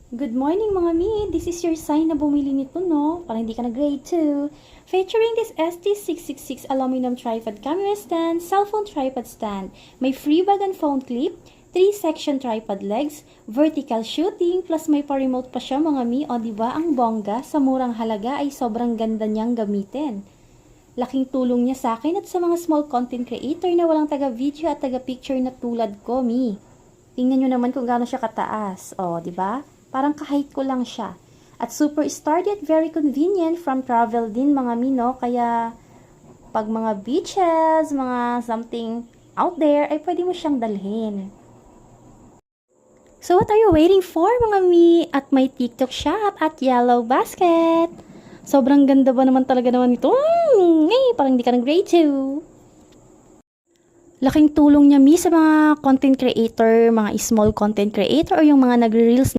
Good morning mga mi! This is your sign na bumili nito, no? Para hindi ka na grade 2. Featuring this ST666 aluminum tripod camera stand, cellphone tripod stand. May free bag and phone clip, 3-section tripod legs, vertical shooting, plus may pa-remote pa siya mga mi. O diba ang bongga? Sa murang halaga ay sobrang ganda niyang gamitin. Laking tulong niya sa akin at sa mga small content creator na walang taga-video at taga-picture na tulad ko, mi. Tingnan nyo naman kung gaano siya kataas. O, diba? Parang kahit ko lang siya. At super sturdy at very convenient from travel din mga mino. Kaya pag mga beaches, mga something out there, ay pwede mo siyang dalhin. So what are you waiting for mga mi? At may TikTok shop at Yellow Basket. Sobrang ganda ba naman talaga naman ito? Parang hindi ka ng grade 2. Laking tulong niya mi sa mga content creator, mga small content creator o yung mga nagre-reels